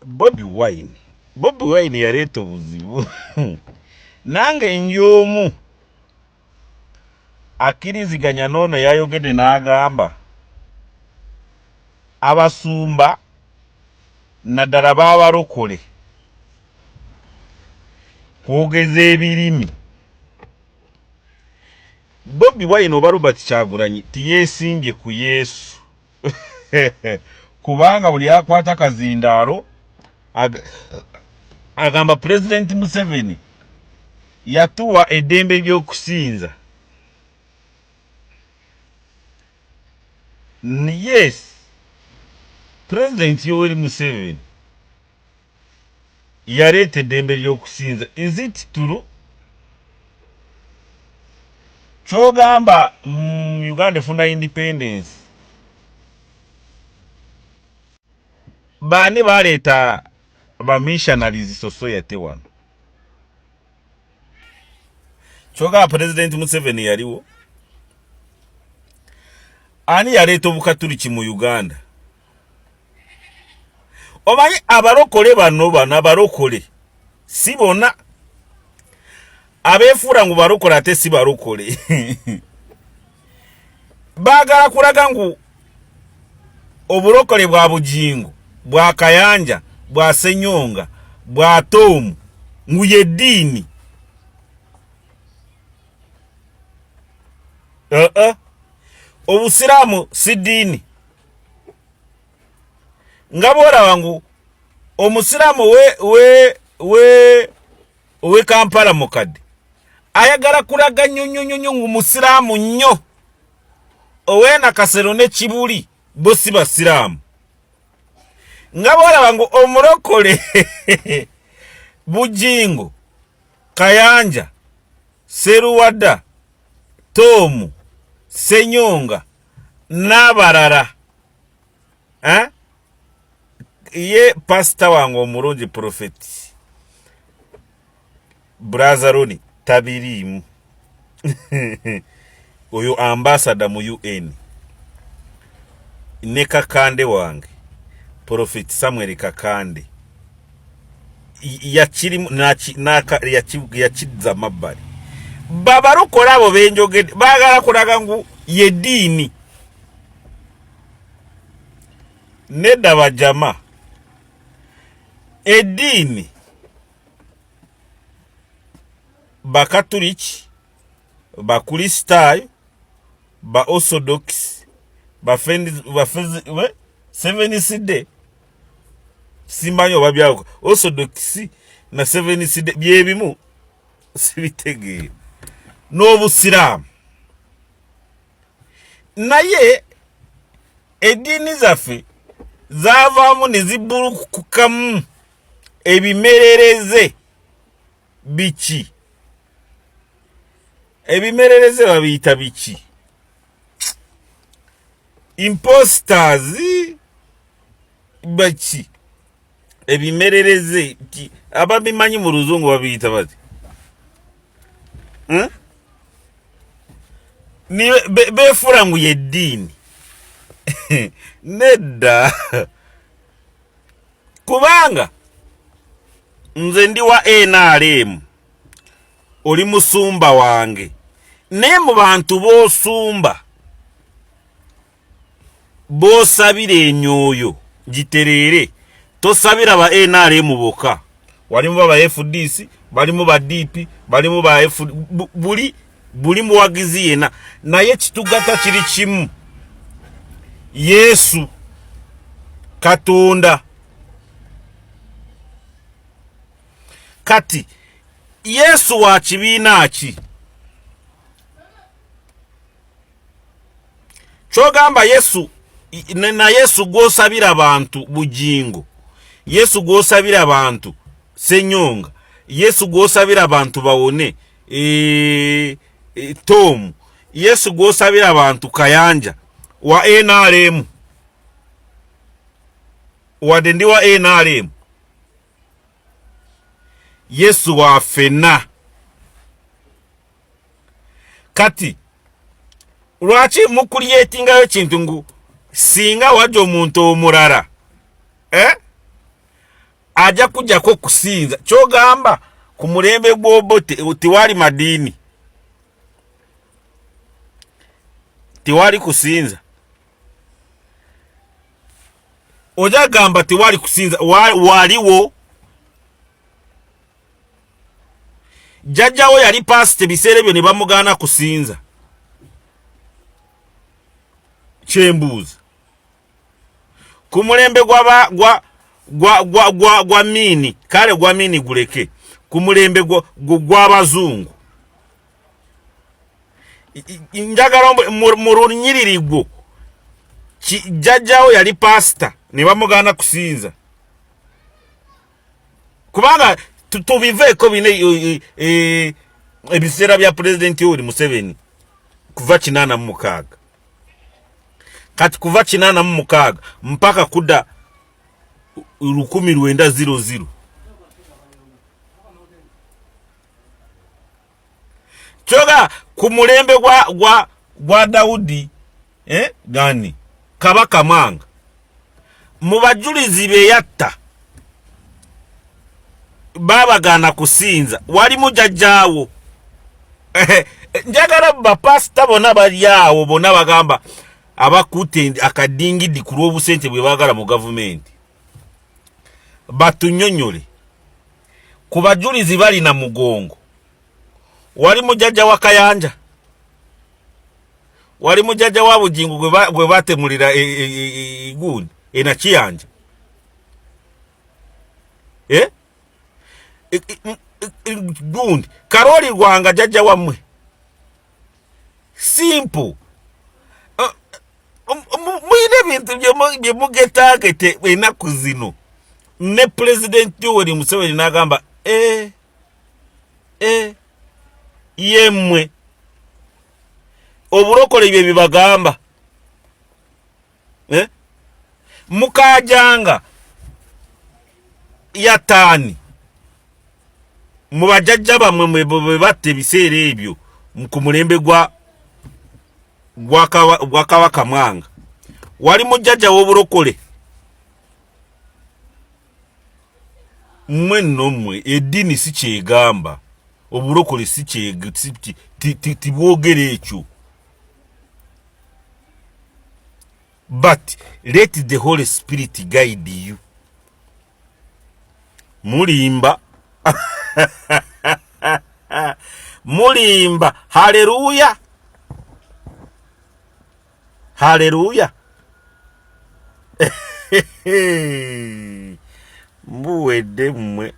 Bobi Wine yaleeta obuzibu nange njomu akiriziganya n'ono yayogedde n'agamba abasumba naddala b'abalokole kwogeza ebirimi. Bobi Wine oba Robert Kyagulanyi tiyeesimbye ku Yesu kubanga buli akwata kazindaalo agamba President Museveni yatuwa eddembe ly'okusinza. Yes, President Yoweri Museveni yaleeta eddembe ly'okusinza. Is it true? Kyogamba Uganda efuna independence, baani baleeta ba missionaries society wano? Kyogamba President Museveni yaliwo? Ani yaleeta obukatuliki mu Uganda? Omanyi abalokole bano abalokole si bonna abeefuula ngu balokole ate si balokole. Baagala kulaga ngu obulokole bwa Bujingo, bwa Kayanja, bwa Ssenyonga, bwa Tomu ngu yeddiini. Obusiraamu si ddiini. Nga bw'olaba ngu omusiraamu we Kampala mukadde ayagala kulaga nnyo ngu musiraamu nnyo, owe Nakasero ne Kibuli bo si basiraamu. Nga bw'olaba ngu omulokole Bujingo, Kayanja, Seruwada, Tomu, Ssenyonga n'abalala, ye pasita wange omulungi Prophet Brazaroni tabiriimu oyo ambassador mu UN, ne Kakande wange Prophet Samuel Kakande yakirimu yakizza mabbali. Babalokola abo benjogedde baagala kulaga ngu yeddiini. Nedda bajama eddiini bakatuliki, bakristaayo, ba orthodox, Seventh Day, simbanyi oba byawuka orthodox na Seventh Day byebimu sibitegeera, n'obusiraamu. Naye eddiini zaffe zaavaamu ne zibbulukukamu ebimerereze. Biki ebimerereze babiyita biki? Imposters baki ebimerereze ababimanyi mu Luzungu babiyita bati? Beefuula ngu yeddiini. Nedda kubanga nze ndi wa NRM, oli musumba wange, naye mu bantu b'osumba b'osabira emyoyo gitereere, tosabira ba NRM bokka. Walimu ba FDC, balimu ba DP, balimu ba buli muwagizi yena, naye kitugata kiri kimu: Yesu Katonda. Kati Yesu wa kibiina ki? Kyogamba Yesu na Yesu gw'osabira abantu Bujingo, Yesu gw'osabira abantu Ssenyonga, Yesu gw'osabira abantu bawone Tomu, Yesu gw'osabira abantu Kayanja wa NRM, wadde ndi wa NRM. Yesu wa ffenna. Kati lwaki mukulyetingayo kintu ngu singa wajja omuntu omulala aja kujjako kusinza kyogamba ku mulembe gwobo tiwali madini tiwali kusinza oja gamba tiwali kusinza waliwo jajjawo yali pasite biseere byo ne bamugana kusinza kyembuuza ku mulembe gwa mini kale gwa mini guleke ku mulembe gw'abazungu njagala mu lunyiriri gwo jajjawo yali pasita ne bamugana kusinza kubanga tubiveeko bine ebiseera bya pulezidenti Yoweri Museveni kuva 86 kati kuva 86 mpaka kuda 1900 choga ku mulembe gwa Daudi gani Kabaka Mwanga mu bajulizi be yatta baba gana kusinza wali mujajjawo njagala bapasita bonna bali awo bonna bagamba abakutte akadingidi ku lw'obusente bwe bagala mu gavumenti batunyonyole ku bajulizi bali na mugongo wali mujajja wa Kayanja wali mujajja wa Bujingu gwe batemulira gundi ena Kiyanja gundi Karoli Lwanga jajja wamwe simple mwine bintu bye mugetagete enaku zino ne President Yoweri Museveni n'agamba yemwe obulokole bye bibagamba mukajanga yatani mu bajajja bamwe bwe batte ebiseera ebyo ku mulembe gwa Kabaka Mwanga wali mujjajja w'obulokole mmwe nnomwe eddiini si kyegamba obulokole si tibwogera ekyo but let the Holy Spirit guide you mulimba mulimba haleluya haleluya mbuwedde mmwe